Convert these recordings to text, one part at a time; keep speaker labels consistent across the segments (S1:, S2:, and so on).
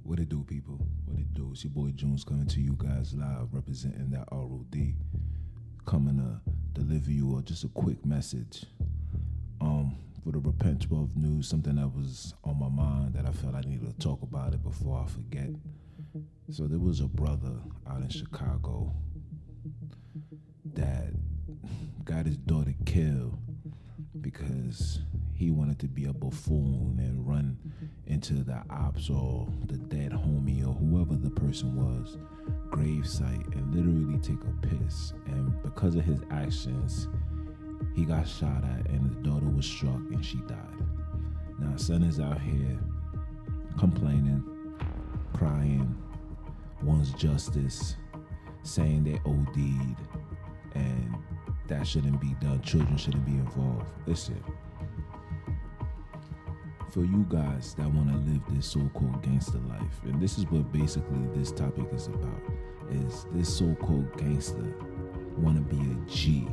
S1: What it do, people? What it do? It's your boy Junes coming to you guys live, representing that R.O.D. Coming to deliver you just a quick message. For the Repent 12 news, something that was on my mind that I felt I needed to talk about it before I forget. So there was a brother out in Chicago that got his daughter killed because he wanted to be a buffoon and run into the ops or the dead homie or whoever the person was gravesite and literally take a piss. And because of his actions, he got shot at and his daughter was struck and she died. Now son is out here complaining, crying, wants justice, saying they OD'd and that shouldn't be done. Children shouldn't be involved. Listen, for you guys that want to live this so-called gangster life, and this is what basically this topic is about, is this so-called gangster want to be a G.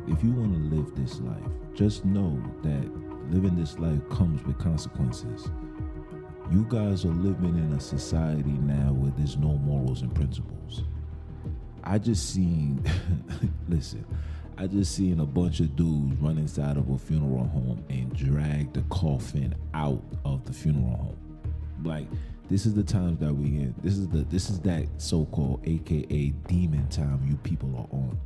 S1: If you want to live this life, just know that living this life comes with consequences. You guys are living in a society now where there's no morals and principles. I just seen a bunch of dudes run inside of a funeral home and drag the coffin out of the funeral home. Like, this is the times that we in. This is that so-called AKA demon time you people are on.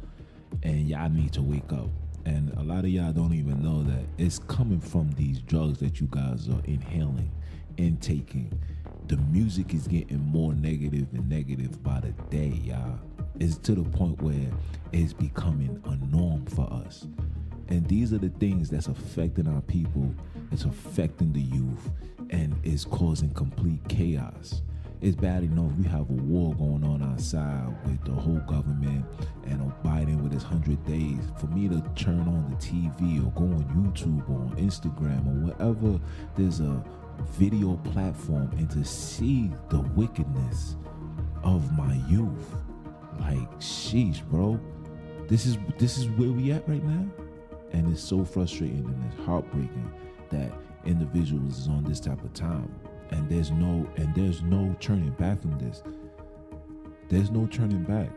S1: And y'all need to wake up. And a lot of y'all don't even know that it's coming from these drugs that you guys are inhaling, intaking. The music is getting more negative and negative by the day, y'all. It's to the point where it's becoming a norm for us. And these are the things that's affecting our people. It's affecting the youth and it's causing complete chaos. It's bad enough we have a war going on outside with the whole government and Biden with his 100 days. For me to turn on the TV or go on YouTube or on Instagram or whatever, there's a video platform, and to see the wickedness of my youth, like, sheesh, bro. This is where we at right now, and it's so frustrating and it's heartbreaking that individuals is on this type of time. And there's no turning back from this. There's no turning back.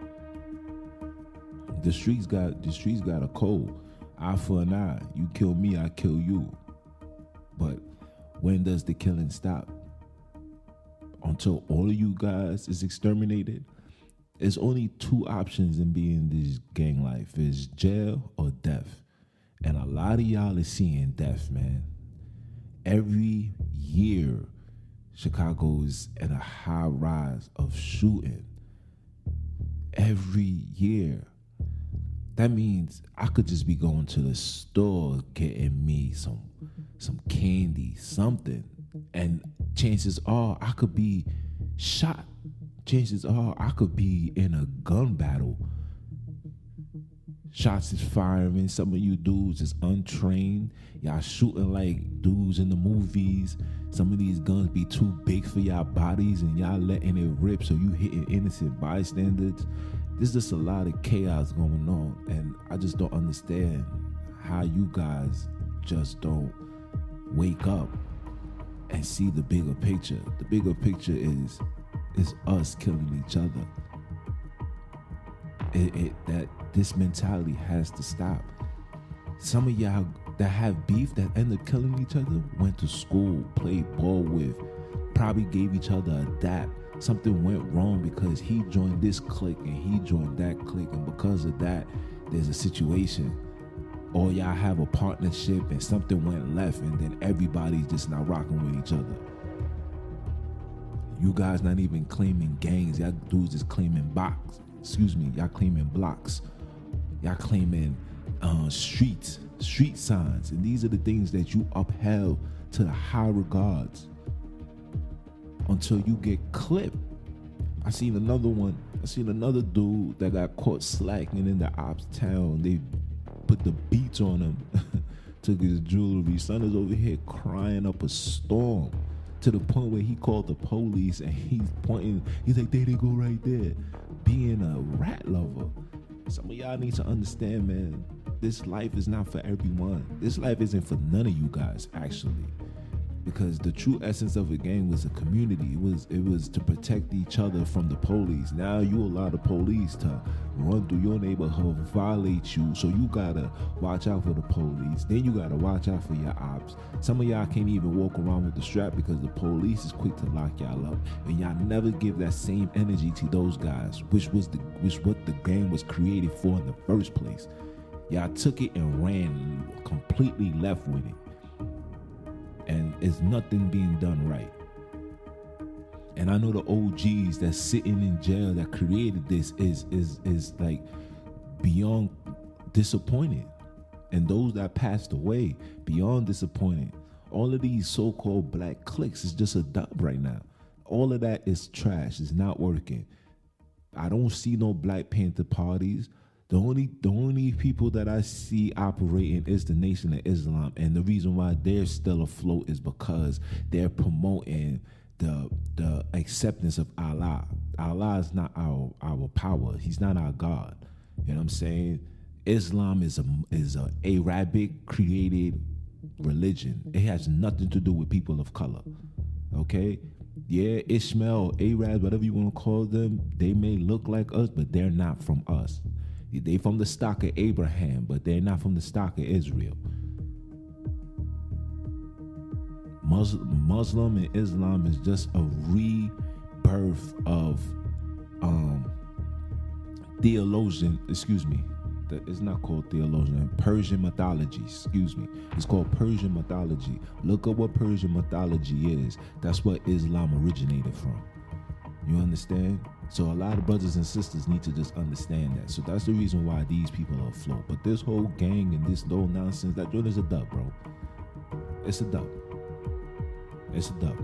S1: The streets got a code. Eye for an eye. You kill me, I kill you. But when does the killing stop? Until all of you guys is exterminated? There's only two options in being this gang life. It's jail or death. And a lot of y'all is seeing death, man. Every year, Chicago is at a high rise of shooting. Every year. That means I could just be going to the store getting me some candy, something, and chances are I could be shot. Chances are I could be in a gun battle. Shots is firing. Some of you dudes is untrained. Y'all shooting like dudes in the movies. Some of these guns be too big for y'all bodies and y'all letting it rip, so you hitting innocent bystanders. There's just a lot of chaos going on, and I just don't understand how you guys just don't wake up and see the bigger picture. The bigger picture is us killing each other. That this mentality has to stop. Some of y'all that have beef that end up killing each other went to school, played ball with, probably gave each other a dap. Something went wrong because he joined this clique and he joined that clique, and because of that, there's a situation. Or y'all have a partnership and something went left, and then everybody's just not rocking with each other. You guys not even claiming gangs. Y'all dudes is claiming y'all claiming blocks. Y'all claiming street signs. And these are the things that you upheld to the high regards until you get clipped. I seen another dude that got caught slacking in the ops town. They put the beats on him, took his jewelry. Son is over here crying up a storm to the point where he called the police and he's pointing. He's like, there they go right there. Being a rat lover. Some of y'all need to understand, man, this life is not for everyone. This life isn't for none of you guys, actually. because the true essence of a gang was a community. It was to protect each other from the police. Now you allow the police to run through your neighborhood, violate you, so you gotta watch out for the police. Then you gotta watch out for your ops. Some of y'all can't even walk around with the strap because the police is quick to lock y'all up, and y'all never give that same energy to those guys, which what the gang was created for in the first place. Y'all took it and ran completely left with it. And it's nothing being done right. And I know the OGs that's sitting in jail that created this is like beyond disappointed. And those that passed away, beyond disappointed. All of these so-called black cliques is just a dub right now. All of that is trash. It's not working. I don't see no Black Panther parties. The only people that I see operating is the Nation of Islam, and the reason why they're still afloat is because they're promoting the acceptance of Allah. Allah is not our power. He's not our God. You know what I'm saying? Islam is a Arabic created religion. It has nothing to do with people of color. Okay? Yeah, Ishmael, Arabs, whatever you want to call them, they may look like us, but they're not from us. They from the stock of Abraham, but they're not from the stock of Israel. Muslim and Islam is just a rebirth of it's not called theologian, Persian mythology, It's called Persian mythology. Look up what Persian mythology is. That's what Islam originated from. You understand? So a lot of brothers and sisters need to just understand that. So that's the reason why these people are afloat. But this whole gang and this whole nonsense, that joint is a dub, bro. It's a dub. It's a dub.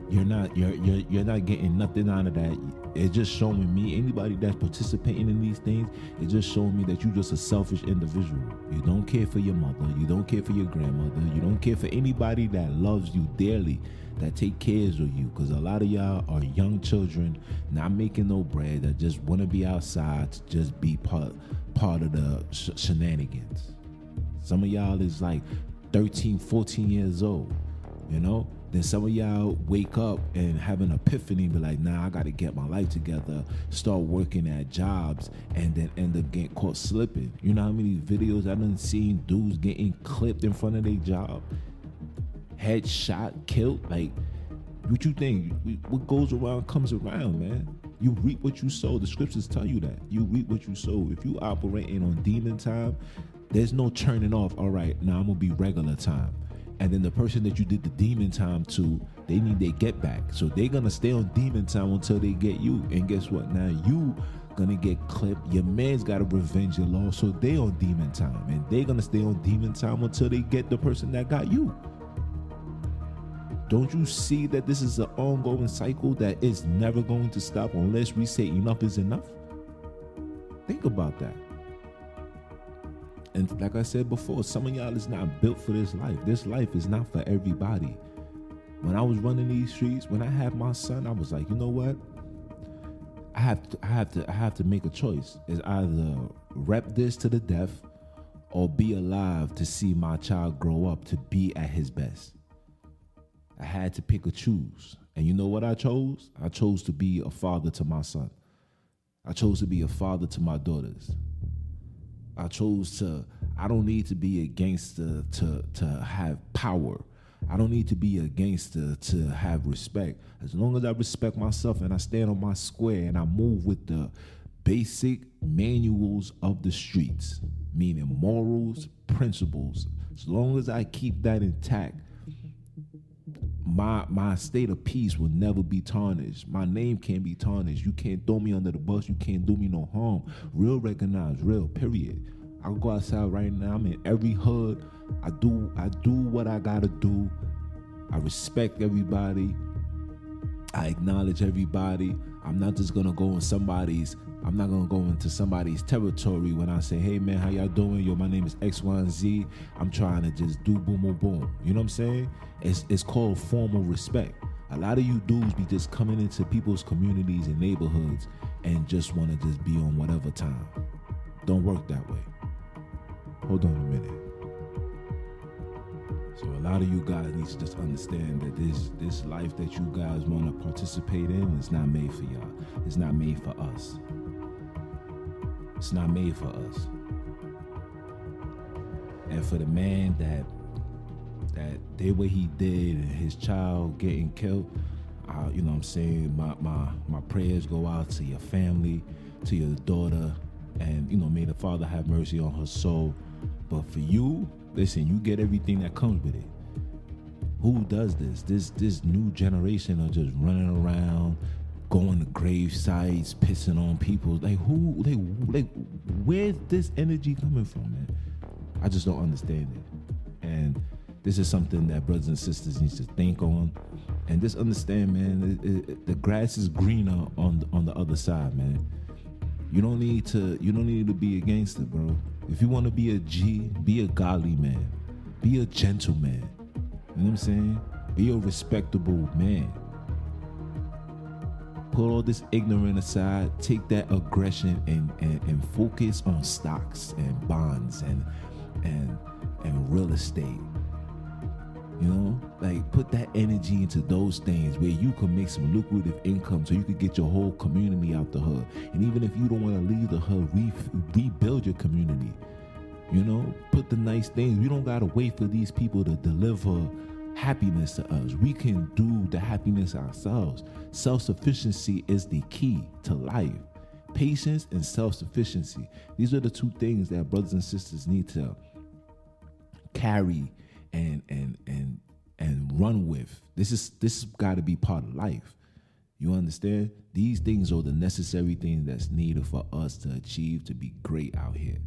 S1: You're not getting nothing out of that. It's just showing me, anybody that's participating in these things, it's just showing me that you're just a selfish individual. You don't care for your mother. You don't care for your grandmother. You don't care for anybody that loves you dearly, that take care of you. Because a lot of y'all are young children, not making no bread, that just want to be outside to just be part of the shenanigans. Some of y'all is like 13, 14 years old, you know? Then some of y'all wake up and have an epiphany and be like, nah, I got to get my life together, start working at jobs, and then end up getting caught slipping. You know how many videos I done seen dudes getting clipped in front of their job? Head shot, killed? Like, what you think? What goes around comes around, man. You reap what you sow. The scriptures tell you that. You reap what you sow. If you operating on demon time, there's no turning off. All right, now I'm going to be regular time. And then the person that you did the demon time to, they need their get back. So they're going to stay on demon time until they get you. And guess what? Now you going to get clipped. Your man's got to revenge your loss. So they on demon time. And they're going to stay on demon time until they get the person that got you. Don't you see that this is an ongoing cycle that is never going to stop unless we say enough is enough? Think about that. And like I said before, some of y'all is not built for this life. This life is not for everybody. When I was running these streets, when I had my son, I was like, you know what? I have to make a choice. It's either rep this to the death or be alive to see my child grow up to be at his best. I had to pick or choose. And you know what I chose? I chose to be a father to my son. I chose to be a father to my daughters. I don't need to be a gangster to have power. I don't need to be a gangster to have respect. As long as I respect myself and I stand on my square and I move with the basic manuals of the streets, meaning morals, principles, as long as I keep that intact, my state of peace will never be tarnished. My name can't be tarnished. You can't throw me under the bus. You can't do me no harm. Real recognize real, period. I'll go outside right now. I'm in every hood. I do what I gotta do. I respect everybody. I acknowledge everybody. I'm not gonna go into somebody's territory when I say, hey man, how y'all doing? Yo, my name is X, Y, and Z. I'm trying to just do boom, boom, boom. You know what I'm saying? It's called formal respect. A lot of you dudes be just coming into people's communities and neighborhoods and just want to just be on whatever time. Don't work that way. Hold on a minute. So a lot of you guys need to just understand that this life that you guys want to participate in is not made for y'all. It's not made for us. It's not made for us. And for the man that did what he did and his child getting killed, you know what I'm saying, my prayers go out to your family, to your daughter, and you know, may the Father have mercy on her soul. But for you, listen, you get everything that comes with it. Who does this? This new generation are just running around, going to grave sites, pissing on people. Like where's this energy coming from, man? I just don't understand it. And this is something that brothers and sisters need to think on. And just understand, man, the grass is greener on the other side, man. You don't need to be a gangster, bro. If you want to be a G, be a godly man. Be a gentleman. You know what I'm saying? Be a respectable man. Put all this ignorance aside, take that aggression and focus on stocks and bonds and real estate. You know, like put that energy into those things where you can make some lucrative income so you could get your whole community out the hood. And even if you don't want to leave the hood, rebuild your community. You know, put the nice things. We don't got to wait for these people to deliver happiness to us. We can do the happiness ourselves. Self-sufficiency is the key to life. Patience and self-sufficiency. These are the two things that brothers and sisters need to carry and run with. This got to be part of life. You understand? These things are the necessary things that's needed for us to achieve to be great out here.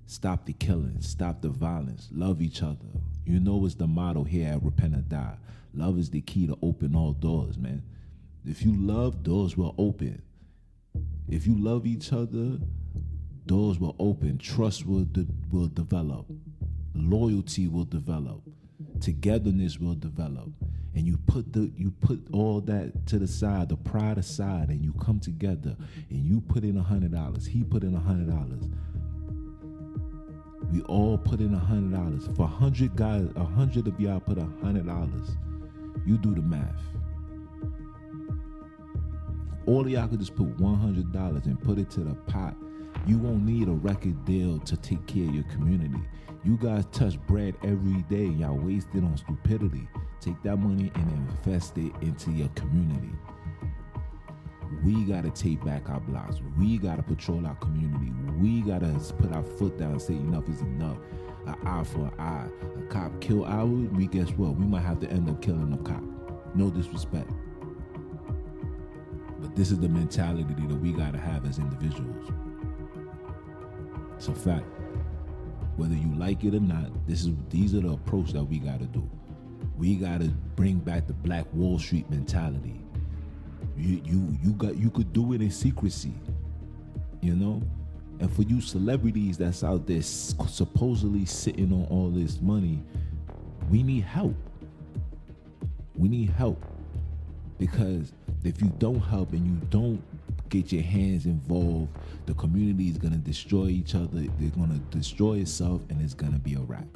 S1: Stop the killing, stop the violence, love each other. You know it's the motto here at Repent or Die. Love is the key to open all doors, man. If you love, doors will open. If you love each other, doors will open. Trust will develop. Loyalty will develop. Togetherness will develop. And you put all that to the side, the pride aside, and you come together and you put in $100. He put in $100. We all put in $100. If 100 guys, 100 of y'all put $100, you do the math. All of y'all could just put $100 and put it to the pot. You won't need a record deal to take care of your community. You guys touch bread every day. Y'all waste it on stupidity. Take that money and invest it into your community. We got to take back our blocks. We got to patrol our community. We got to put our foot down and say enough is enough. An eye for an eye. A cop kill ours, guess what? We might have to end up killing a cop. No disrespect. But this is the mentality that we got to have as individuals. It's a fact. Whether you like it or not, these are the approach that we got to do. We got to bring back the Black Wall Street mentality. You could do it in secrecy, you know. And for you celebrities that's out there supposedly sitting on all this money, we need help. We need help, because if you don't help and you don't get your hands involved, the community is gonna destroy each other. They're gonna destroy itself, and it's gonna be a wrap.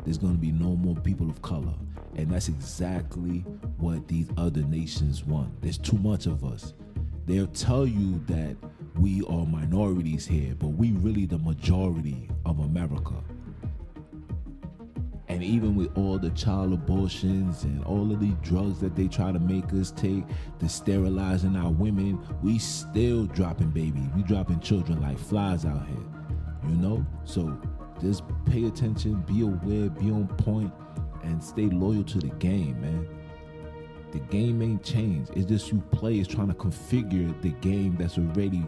S1: There's gonna be no more people of color. And that's exactly what these other nations want. There's too much of us. They'll tell you that we are minorities here, but we really the majority of America. And even with all the child abortions and all of these drugs that they try to make us take, the sterilizing our women, we still dropping babies. We dropping children like flies out here, you know? So just pay attention, be aware, be on point, and stay loyal to the game, man. The game ain't changed. It's just you players trying to configure the game that's already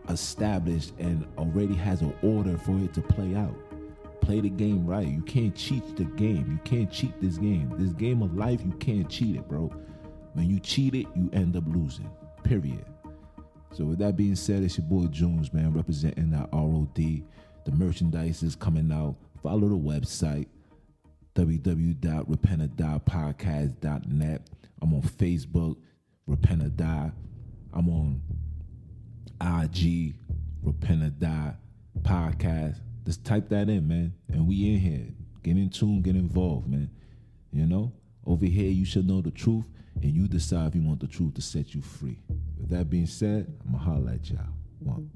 S1: established and already has an order for it to play out. Play the game right. You can't cheat the game. You can't cheat this game. This game of life, you can't cheat it, bro. When you cheat it, you end up losing. Period. So with that being said, it's your boy Jones, man, representing that R.O.D. The merchandise is coming out. Follow the website, www.repentorddiepodcast.net. I'm on Facebook, Repent or Die. I'm on IG, Repent or Die Podcast. Just type that in, man. And we in here. Get in tune, get involved, man. You know? Over here, you should know the truth, and you decide if you want the truth to set you free. With that being said, I'm going to holler at y'all. One.